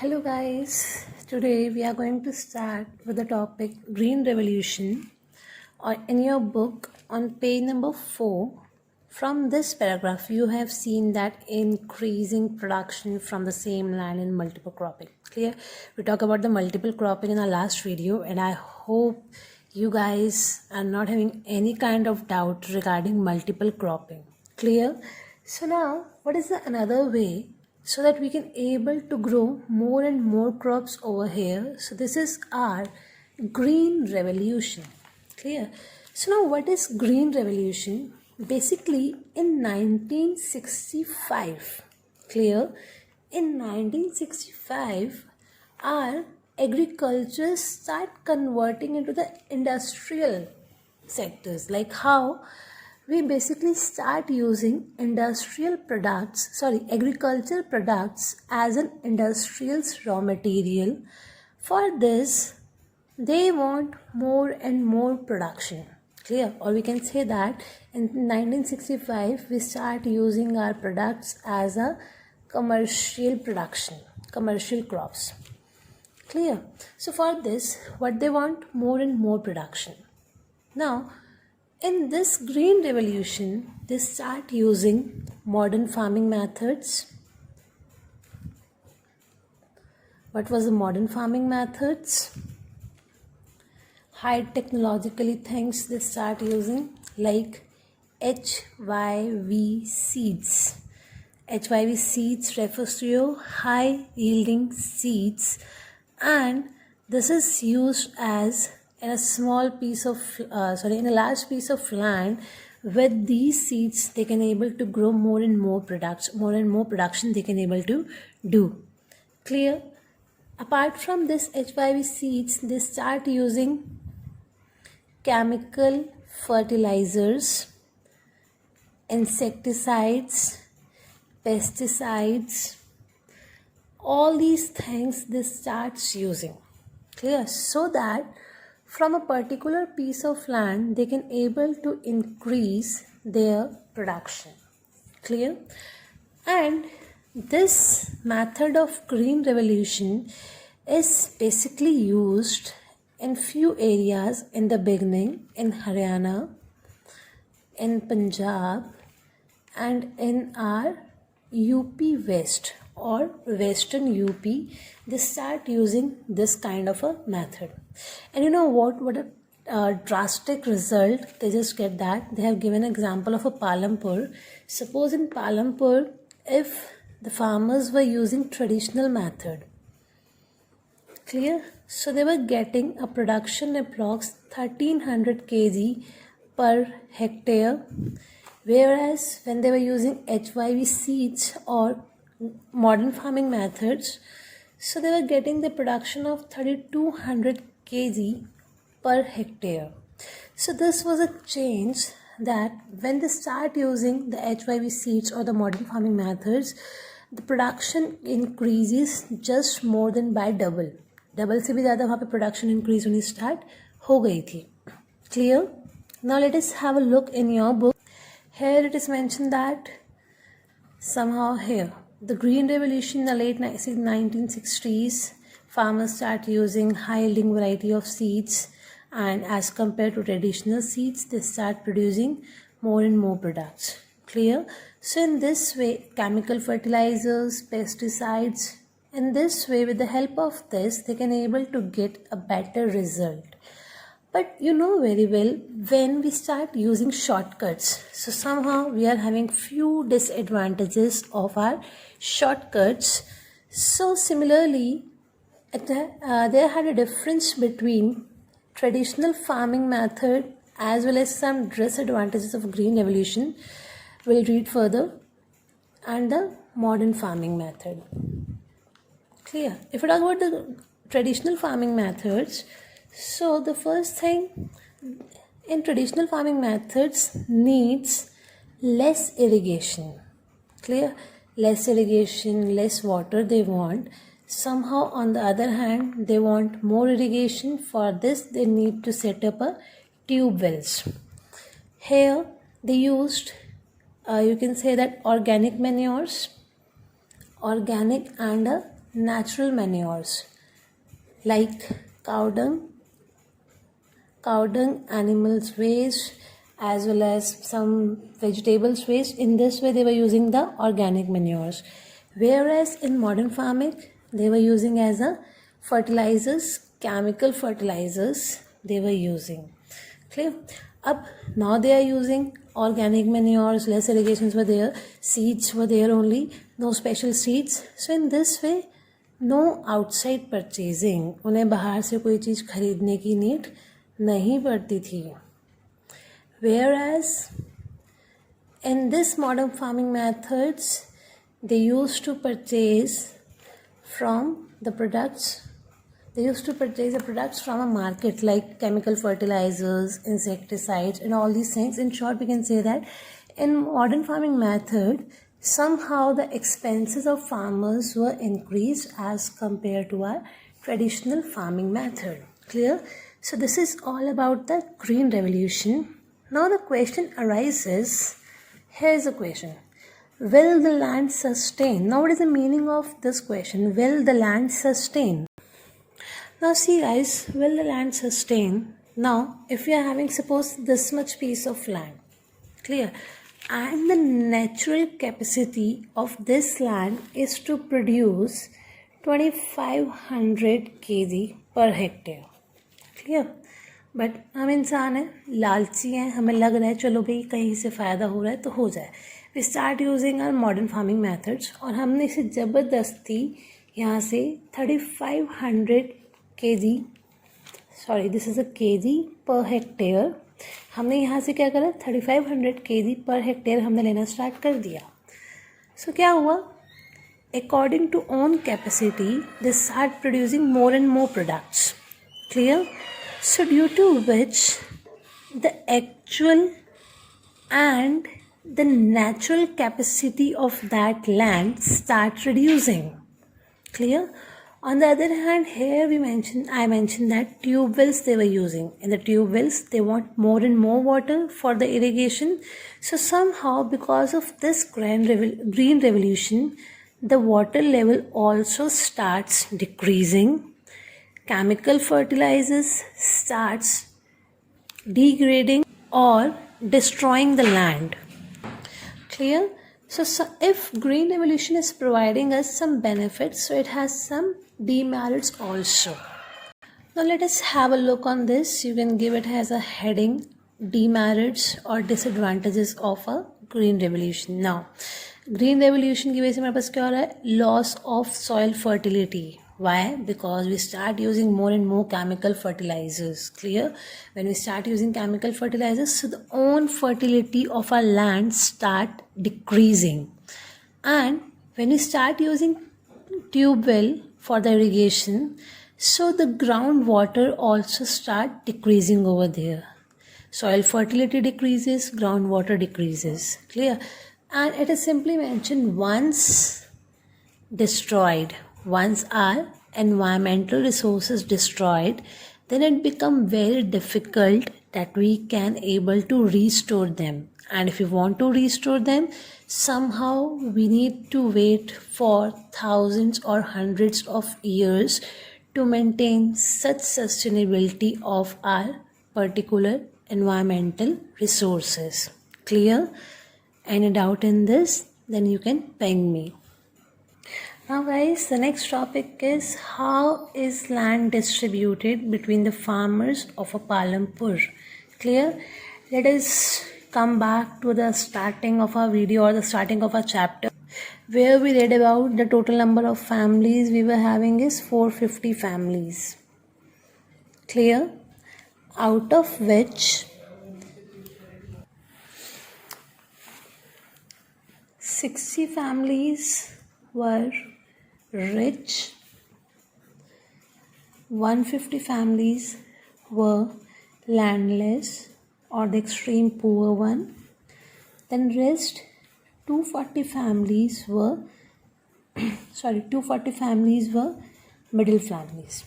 Hello guys, today we are going to start with the topic Green Revolution or in your book on page number 4. From this paragraph you have seen that increasing production from the same land in multiple cropping. Clear? We talked about the multiple cropping in our last video and I hope you guys are not having any kind of doubt regarding multiple cropping. Clear? So now what is another way so that we can able to grow more and more crops over here? So this is our green revolution. Clear? So now what is green revolution? Basically in 1965, clear, in 1965 our agriculture start converting into the industrial sectors, like how we basically start using agricultural products as an industrial raw material. For this, they want more and more production. Clear? Or we can say that in 1965, we start using our products as a commercial production, commercial crops. Clear? So for this, what they want? More and more production. Now, in this green revolution, they start using modern farming methods. What was the modern farming methods? High technologically things they start using, like HYV seeds. HYV seeds refers to your high yielding seeds, and this is used as in a large piece of land. With these seeds they can able to grow more and more production they can able to do. Clear? Apart from this HYV seeds, they start using chemical fertilizers, insecticides, pesticides, all these things they start using. Clear? So that from a particular piece of land they can able to increase their production. Clear? And this method of green revolution is basically used in few areas in the beginning, in Haryana, in Punjab, and in our UP West or Western UP. They start using this kind of a method. And you know what a drastic result they just get. That they have given an example of a PALAMPUR. Suppose in PALAMPUR, if the farmers were using traditional method, clear, so they were getting a production approx 1300 kg per hectare, whereas when they were using HYV seeds or modern farming methods, so they were getting the production of 3200 kg per hectare. So this was a change, that when they start using the HYV seeds or the modern farming methods, the production increases just more than by double से भी ज़्यादा वहाँ पे production increase होनी start हो गई थी. Clear? Now let us have a look in your book. Here it is mentioned that somehow here the green revolution in the late 1960s, farmers start using high yielding variety of seeds, and as compared to traditional seeds they start producing more and more products. Clear? So in this way, chemical fertilizers, pesticides, in this way, with the help of this, they can able to get a better result. But you know very well, when we start using shortcuts, so somehow we are having few disadvantages of our shortcuts. So similarly, there had a difference between traditional farming method as well as some disadvantages of green revolution. We'll read further, and the modern farming method. Clear? If we talk about the traditional farming methods, so the first thing in traditional farming methods needs less irrigation. Clear? Less irrigation, less water they want. Somehow on the other hand, they want more irrigation. For this they need to set up a tube wells. Here they used you can say that organic manures, organic and natural manures like cow dung, animals waste, as well as some vegetables waste. In this way they were using the organic manures, whereas in modern farming they were using as a fertilizers, chemical fertilizers they were using. Clear? Up now they are using organic manures, less irrigations were there, seeds were there only, no special seeds. So in this way no outside purchasing, उन्हें बाहर से कोई चीज़ खरीदने की need नहीं पड़ती थी. Whereas in this modern farming methods they use to purchase from the products, they used to purchase the products from a market like chemical fertilizers, insecticides and all these things. In short, we can say that in modern farming method, somehow the expenses of farmers were increased as compared to our traditional farming method. Clear? So this is all about the green revolution. Now the question arises, here is the question, will the land sustain? Now what is the meaning of this question? Will the land sustain? Now see guys, will the land sustain? Now if we are having suppose this much piece of land, clear, and the natural capacity of this land is to produce 2500 kg per hectare. Clear? But हम इंसान हैं, लालची हैं, हमें लग रहा है चलो भाई कहीं से फ़ायदा हो रहा है तो हो जाए. We start using our modern farming methods और हमने इसे ज़बरदस्ती यहाँ से 3500 kg, sorry this is a kg per hectare, हमने यहाँ से क्या करा 3500 kg पर हेक्टेयर हमने लेना स्टार्ट कर दिया. सो क्या हुआ, according to own capacity they start producing more and more products. Clear? So due to which the actual and the natural capacity of that land start reducing. Clear? On the other hand, here I mentioned that tube wells they were using. In the tube wells, they want more and more water for the irrigation. So somehow because of this green revolution, the water level also starts decreasing. Chemical fertilizers starts degrading or destroying the land. Clear? So if green revolution is providing us some benefits, so it has some demerits also. Now let us have a look on this. You can give it as a heading, demerits or disadvantages of a green revolution. Now green revolution की वजह से हमारे पास क्या हो रहा है, loss of soil fertility. Why? Because we start using more and more chemical fertilizers. Clear? When we start using chemical fertilizers, so the own fertility of our land start decreasing. And when we start using tube well for the irrigation, so the groundwater also start decreasing over there. Soil fertility decreases, groundwater decreases. Clear? And it is simply mentioned once destroyed, once our environmental resources destroyed, then it become very difficult that we can able to restore them. And if we want to restore them, somehow we need to wait for thousands or hundreds of years to maintain such sustainability of our particular environmental resources. Clear? Any doubt in this? Then you can ping me. Now guys, the next topic is how is land distributed between the farmers of a Palampur. Clear? Let us come back to the starting of our video or the starting of our chapter where we read about the total number of families we were having is 450 families. Clear? Out of which 60 families were rich, 150 families were landless or the extreme poor one, then rest 240 families were 240 families were middle families.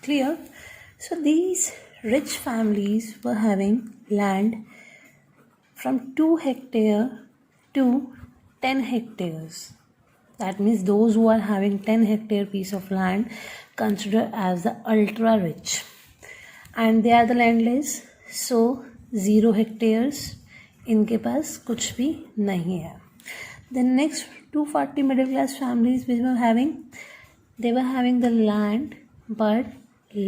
Clear? So these rich families were having land from 2 hectare to 10 hectares. That means those who are having 10 hectare piece of land considered as the ultra rich, and they are the landless, so 0 hectares इनके पास कुछ भी नहीं है. The next 240 middle class families which were having, they were having the land but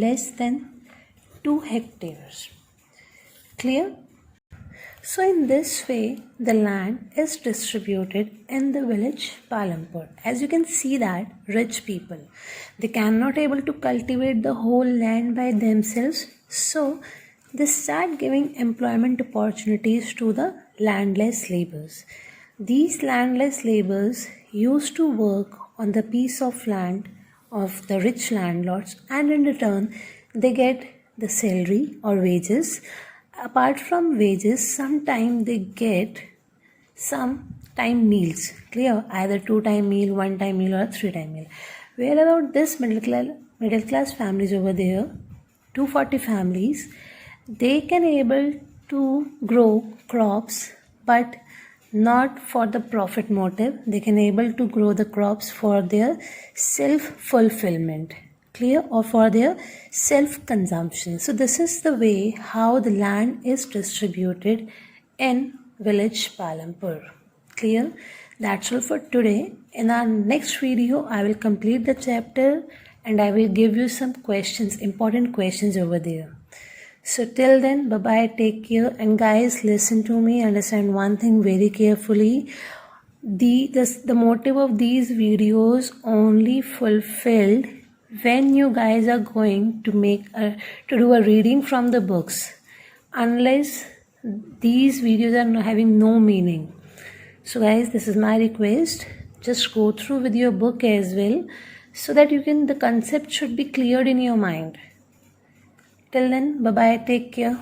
less than 2 hectares. Clear? So in this way, the land is distributed in the village PALAMPUR. As you can see that rich people, they cannot able to cultivate the whole land by themselves. So they start giving employment opportunities to the landless laborers. These landless laborers used to work on the piece of land of the rich landlords, and in return they get the salary or wages. Apart from wages, sometimes they get some time meals. Clear? Either 2-time meal, 1-time meal, or 3-time meal. Where about this middle class families over there, 240 families, they can able to grow crops, but not for the profit motive. They can able to grow the crops for their self-fulfillment. Clear? Or for their self-consumption. So this is the way how the land is distributed in village PALAMPUR. Clear? That's all for today. In our next video, I will complete the chapter and I will give you some questions, important questions over there. So till then, bye-bye, take care, and guys, listen to me, understand one thing very carefully. The motive of these videos only fulfilled when you guys are going to do a reading from the books, unless these videos are having no meaning. So guys, this is my request, just go through with your book as well, so that the concept should be cleared in your mind. Till then, bye bye, take care.